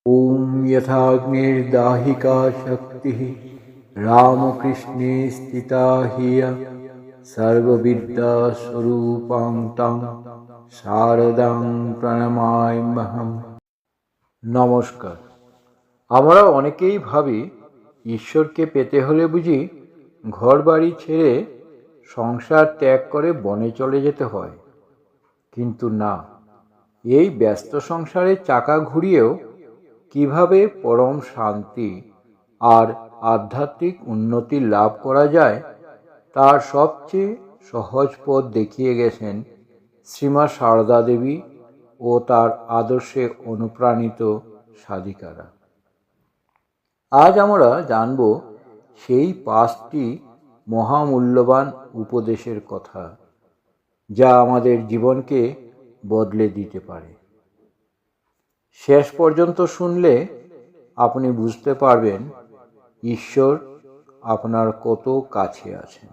ॐ यथाग्निर्दाहिका शक्तिः रामकृष्णे स्थिता हिय सर्वविद्यास्वरूपां तां शारदां প্রণমাম্যহম। নমস্কার। আমরা অনেকেই ভাবি ঈশ্বরকে পেতে হলে বুঝি ঘর বাড়ি ছেড়ে সংসার ত্যাগ করে বনে চলে যেতে হয়। কিন্তু না, এই ব্যস্ত সংসারের চাকা ঘুরিয়েও কিভাবে পরম শান্তি আর আধ্যাত্মিক উন্নতি লাভ করা যায় তার সবচেয়ে সহজ পথ দেখিয়ে গেছেন শ্রীমা সারদা দেবী ও তার আদর্শে অনুপ্রাণিত সাধিকারা। আজ আমরা জানব সেই 5টি মহামূল্যবান উপদেশের কথা, যা আমাদের জীবনকে বদলে দিতে পারে। শেষ পর্যন্ত শুনলে আপনি বুঝতে পারবেন ঈশ্বর আপনার কত কাছে আছেন।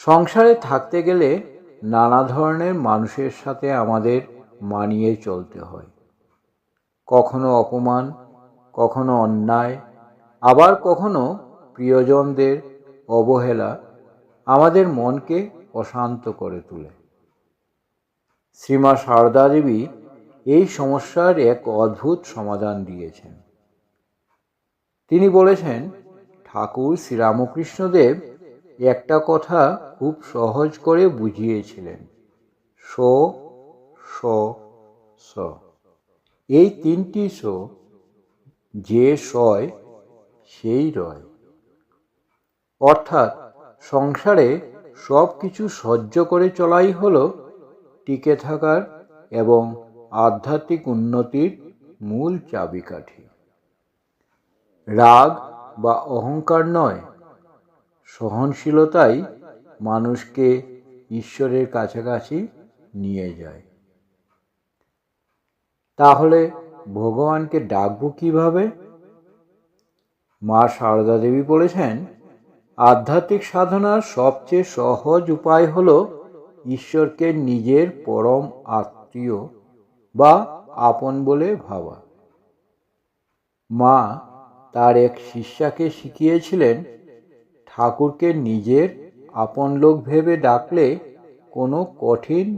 সংসারে থাকতে গেলে নানা ধরনের মানুষের সাথে আমাদের মানিয়ে চলতে হয়। কখনো অপমান, কখনো অন্যায়, আবার কখনো প্রিয়জনদের অবহেলা আমাদের মনকে অশান্ত করে তোলে। শ্রীমা সারদা দেবী এই সমস্যার এক অদ্ভুত সমাধান দিয়েছেন। তিনি বলেছেন, ঠাকুর শ্রীরামকৃষ্ণদেব একটা কথা খুব সহজ করে বুঝিয়েছিলেন, স স স। এই 3টি স, যে সয় সেই রয়। অর্থাৎ সংসারে সব কিছু সহ্য করে চলাই হলো টিকে থাকার এবং আধ্যাত্মিক উন্নতির মূল চাবিকাঠি। রাগ বা অহংকার নয়, সহনশীলতাই মানুষকে ঈশ্বরের কাছাকাছি নিয়ে যায়। তাহলে ভগবানকে ডাকবো কিভাবে? মা সারদা দেবী বলেছেন, আধ্যাত্মিক সাধনার সবচেয়ে সহজ উপায় হলো ঈশ্বরকে নিজের পরম আত্মীয় বা আপন বলে ভাবা। মা তার এক শিষ্যাকে শিখিয়েছিলেন, ঠাকুরকে নিজের আপন লোক ভেবে ডাকলে কোনো কঠিন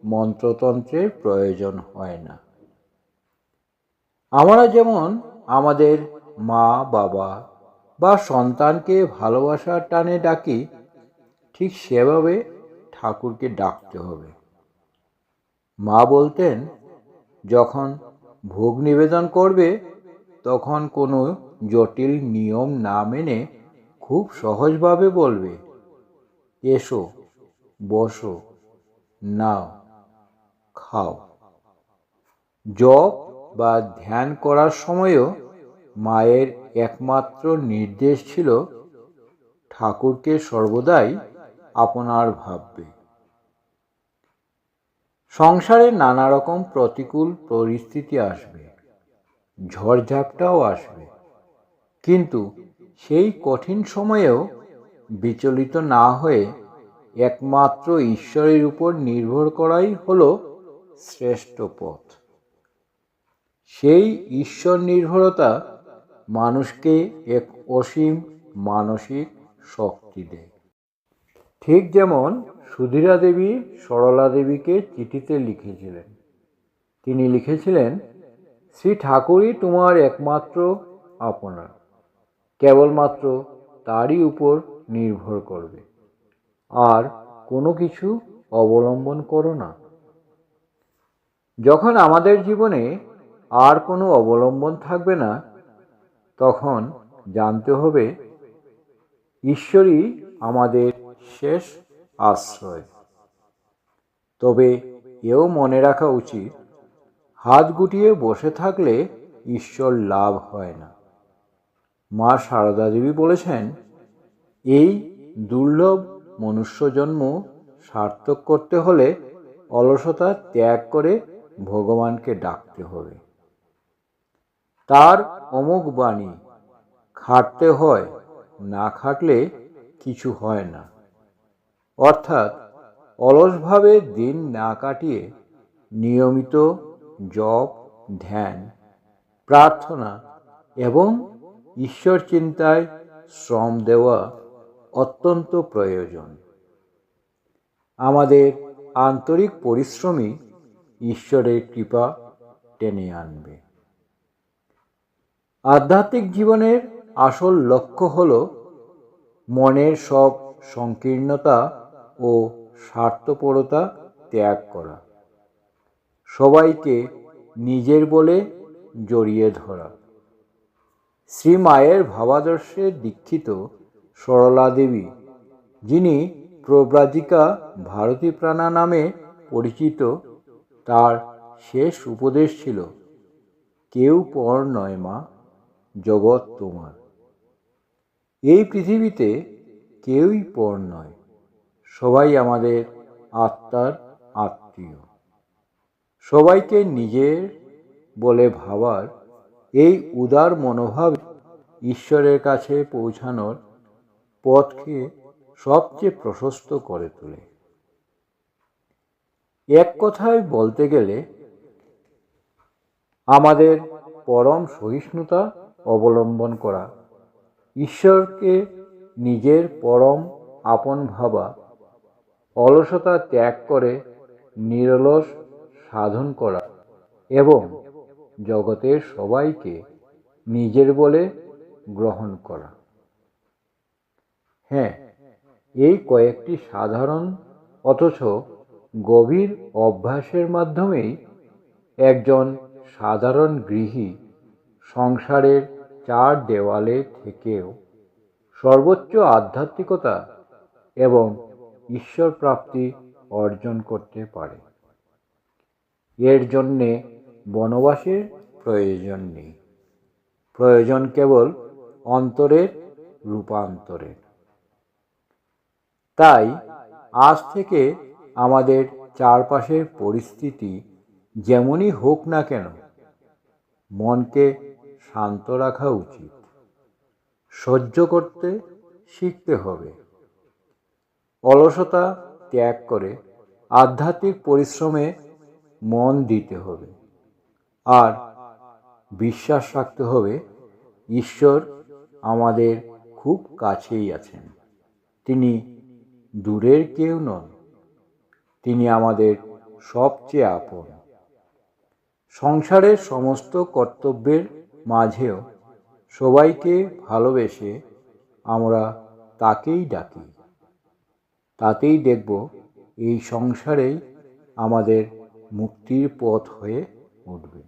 মন্ত্রতন্ত্রের প্রয়োজন হয় না। আমরা যেমন আমাদের মা বাবা বা সন্তানকে ভালোবাসার টানে ডাকি, ঠিক সেভাবে ঠাকুরকে ডাকতে হবে। মা বলতেন, যখন ভোগ নিবেদন করবে তখন কোনো জটিল নিয়ম না মেনে খুব সহজভাবে বলবে, এসো, বসো, নাও, খাও। জপ বা ধ্যান করার সময়ও মায়ের একমাত্র নির্দেশ ছিল, ঠাকুরকে সর্বদাই আপনার ভাববে। সংসারে নানা রকম প্রতিকূল পরিস্থিতি আসবে, ঝড়ঝাপটাও আসবে, কিন্তু সেই কঠিন সময়েও বিচলিত না হয়ে একমাত্র ঈশ্বরের উপর নির্ভর করাই হলো শ্রেষ্ঠ পথ। সেই ঈশ্বর নির্ভরতা মানুষকে এক অসীম মানসিক শক্তি দেয়। ঠিক যেমন সুধীরা দেবী সরলা দেবীকে চিঠিতে লিখেছিলেন। তিনি লিখেছিলেন, শ্রী ঠাকুরই তোমার একমাত্র আপনার, কেবলমাত্র তারই উপর নির্ভর করবে, আর কোনো কিছু অবলম্বন করো না। যখন আমাদের জীবনে আর কোনো অবলম্বন থাকবে না, তখন জানতে হবে ঈশ্বরই আমাদের শেষ আশ্রয়। তবে এও মনে রাখা উচিত, হাত গুটিয়ে বসে থাকলে ঈশ্বর লাভ হয় না। মা সারদা দেবী বলেছেন, এই দুর্লভ মনুষ্য জন্ম সার্থক করতে হলে অলসতা ত্যাগ করে ভগবানকে ডাকতে হবে। তার অমোঘ বাণী, খাটতে হয়, না খাটলে কিছু হয় না। অর্থাৎ অলসভাবে দিন না কাটিয়ে নিয়মিত জপ, ধ্যান, প্রার্থনা এবং ঈশ্বর চিন্তায় শ্রম দেওয়া অত্যন্ত প্রয়োজন। আমাদের আন্তরিক পরিশ্রমই ঈশ্বরের কৃপা টেনে আনবে। আধ্যাত্মিক জীবনের আসল লক্ষ্য হল মনের সব সংকীর্ণতা ও স্বার্থপরতা ত্যাগ করা, সবাইকে নিজের বলে জড়িয়ে ধরা। শ্রী মায়ের ভাবাদর্শে দীক্ষিত সরলা দেবী, যিনি প্রব্রাজিকা ভারতী প্রাণা নামে পরিচিত, তার শেষ উপদেশ ছিল, কেউ পর নয় মা, জগৎ তোমার। এই পৃথিবীতে কেউই পর নয়, সবাই আমাদের আত্মার আত্মীয়। সবাইকে নিজের বলে ভাবার এই উদার মনোভাব ঈশ্বরের কাছে পৌঁছানোর পথকে সবচেয়ে প্রশস্ত করে তোলে। এক কথায় বলতে গেলে আমাদের পরম সহিষ্ণুতা অবলম্বন করা, ঈশ্বরকে নিজের পরম আপন ভাবা, অলসতা ত্যাগ করে নিরলস সাধন করা এবং জগতের সবাইকে নিজের বলে গ্রহণ করা। হ্যাঁ, এই কয়েকটি সাধারণ অথচ গভীর অভ্যাসের মাধ্যমেই একজন সাধারণ গৃহী সংসারের চার দেওয়ালে থেকেও সর্বোচ্চ আধ্যাত্মিকতা এবং ঈশ্বর প্রাপ্তি অর্জন করতে পারে। এর জন্যে বনবাসের প্রয়োজন নেই, প্রয়োজন কেবল অন্তরের রূপান্তরের। তাই আজ থেকে আমাদের চারপাশের পরিস্থিতি যেমনই হোক না কেন, মনকে শান্ত রাখা উচিত। সহ্য করতে শিখতে হবে, অলসতা ত্যাগ করে আধ্যাত্মিক পরিশ্রমে মন দিতে হবে, আর বিশ্বাস রাখতে হবে ঈশ্বর আমাদের খুব কাছেই আছেন। তিনি দূরের কেউ নন, তিনি আমাদের সবচেয়ে আপন। সংসারের সমস্ত কর্তব্যের মাঝেও সবাইকে ভালোবেসে আমরা তাকেই ডাকি। তাতেই দেখব এই সংসারেই আমাদের মুক্তির পথ হয়ে উঠবে।